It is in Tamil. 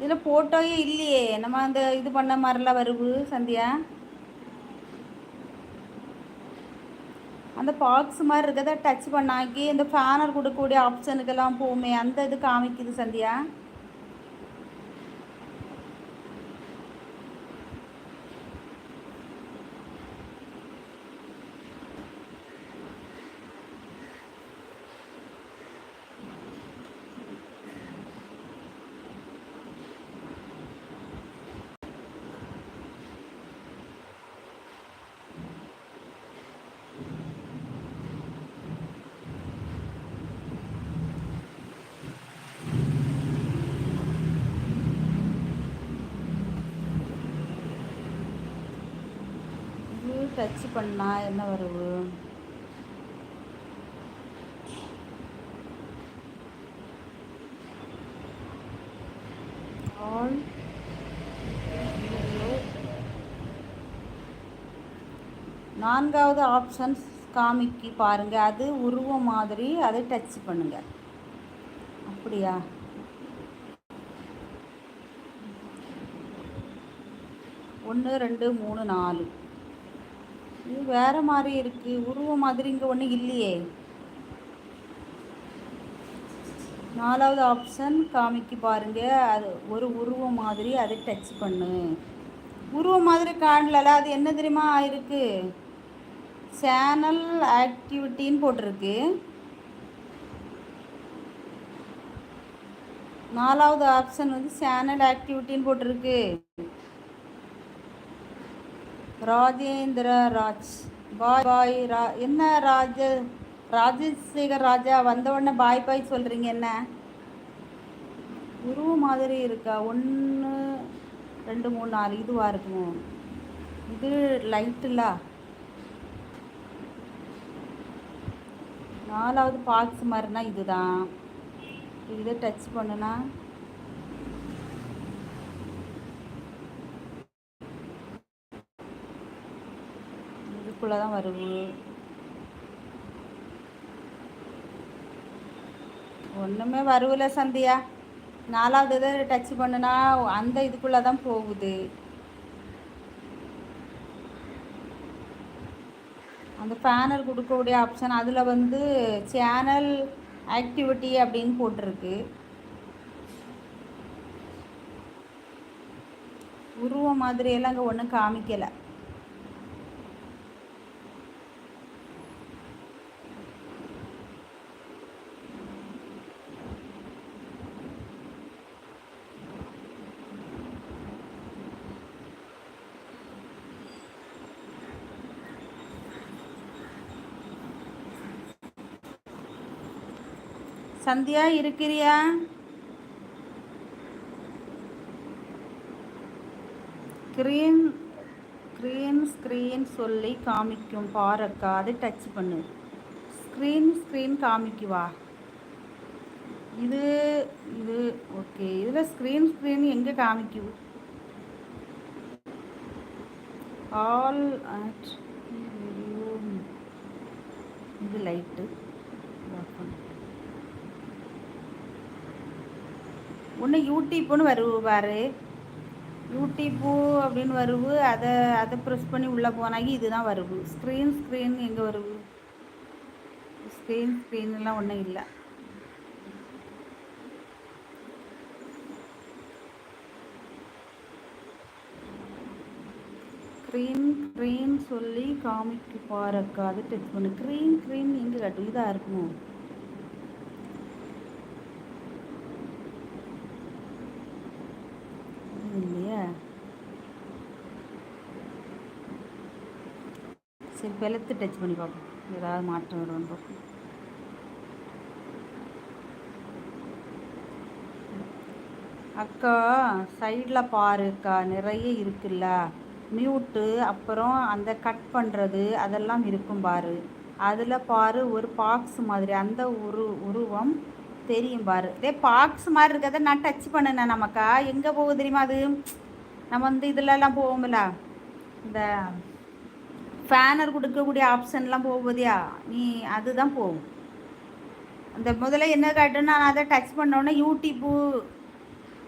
இதில் ஃபோட்டோயே இல்லையே. நம்ம அந்த இது பண்ண மாதிரிலாம் வருவு சந்தியா. அந்த பாக்ஸ் மாதிரி இருக்கிறத டச் பண்ணாக்கி இந்த ஃபேனர் கொடுக்கக்கூடிய ஆப்ஷனுக்கெல்லாம் போகுமே, அந்த இது காமிக்குது சந்தியா. டச் பண்ணா என்ன வருவு? ஆல் நான்காவது ஆப்ஷன்ஸ் காமிக்கு பாருங்க, அது உருவம் மாதிரி, அதை டச் பண்ணுங்க. அப்படியா? ஒன்று 2 3 4 இது வேறு மாதிரி இருக்குது. உருவம் மாதிரி இங்கே ஒன்றும் இல்லையே. நாலாவது ஆப்ஷன் காமிக்கு பாருங்க, அது ஒரு உருவம் மாதிரி, அதை டச் பண்ணு. உருவம் மாதிரி காணல. அது என்ன தெரியுமா ஆயிருக்கு? சேனல் ஆக்டிவிட்டின்னு போட்டிருக்கு. நாலாவது ஆப்ஷன் வந்து சேனல் ஆக்டிவிட்டின்னு போட்டிருக்கு. ராஜேந்திர ராஜ் பாய் பாய் என்ன ராஜசேகர் ராஜா வந்த உடனே பாய் பாய் சொல்கிறீங்க என்ன? உருவம் மாதிரி இருக்கா? 1 2 3 4 இதுவாக இருக்குமோ? இது லைட்டுல நாலாவது பாக்ஸ் மாதிரினா இதுதான். இதை டச் பண்ணுனா இதுக்குள்ளே தான் வருவு. ஒன்றுமே வருவில்ல சந்தியா. நாலாவது இதை டச் பண்ணுனா அந்த இதுக்குள்ளே தான் போகுது. அந்த பேனர் கொடுக்கக்கூடிய ஆப்ஷன் அதில் வந்து சேனல் ஆக்டிவிட்டி அப்படின்னு போட்டிருக்கு. உருவம் மாதிரியெல்லாம் அங்கே ஒன்றும் காமிக்கலை. சந்தியா இருக்கிறியா? ஸ்க்ரீன் சொல்லி காமிக்கும் பாருக்கா, அதை டச் பண்ணு. ஸ்க்ரீன் காமிக்குவா? இது இது ஓகே. இதில் ஸ்க்ரீன் எங்கே காமிக்குது? All at video. இது லைட்டு ஒன்று யூடியூப்னு வருவு பாரு. யூடியூப்பு அப்படின்னு வருவு. அதை ப்ரெஸ் பண்ணி உள்ளே போனாக்கி இதுதான் வருவு. ஸ்க்ரீன் எங்கே வருவு? ஸ்க்ரீன்லாம் ஒன்றும் இல்லை. க்ரீன் சொல்லி காமிக்கு பாருக்கா, அது டச் பண்ணு. க்ரீன் எங்கே காட்டும்? இதாக இருக்குமோ? இல்லையா? சரி, பெலத்து டச் பண்ணி பார்ப்போம், ஏதாவது மாற்றம் வரும்னு பார்ப்போம். அக்கா சைடில் பாருக்கா, நிறைய இருக்குல்ல. மியூட்டு, அப்புறம் அந்த கட் பண்ணுறது அதெல்லாம் இருக்கும் பாரு. அதில் பாரு ஒரு பாக்ஸ் மாதிரி, அந்த உருவம் தெரியும் பாரு. இதே பாக்ஸ் மாதிரி இருக்கிறத நான் டச் பண்ணினேன். நமக்கா எங்கே போகுது தெரியுமா? அது நம்ம வந்து இதிலலாம் போவோம்ல, இந்த ஃபேனர் கொடுக்கக்கூடிய ஆப்ஷன்லாம் போகுதியா நீ, அதுதான் போகும். அந்த முதல்ல என்ன காட்டுன்னு நான் அதை டச் பண்ணோன்னே யூடியூப்பு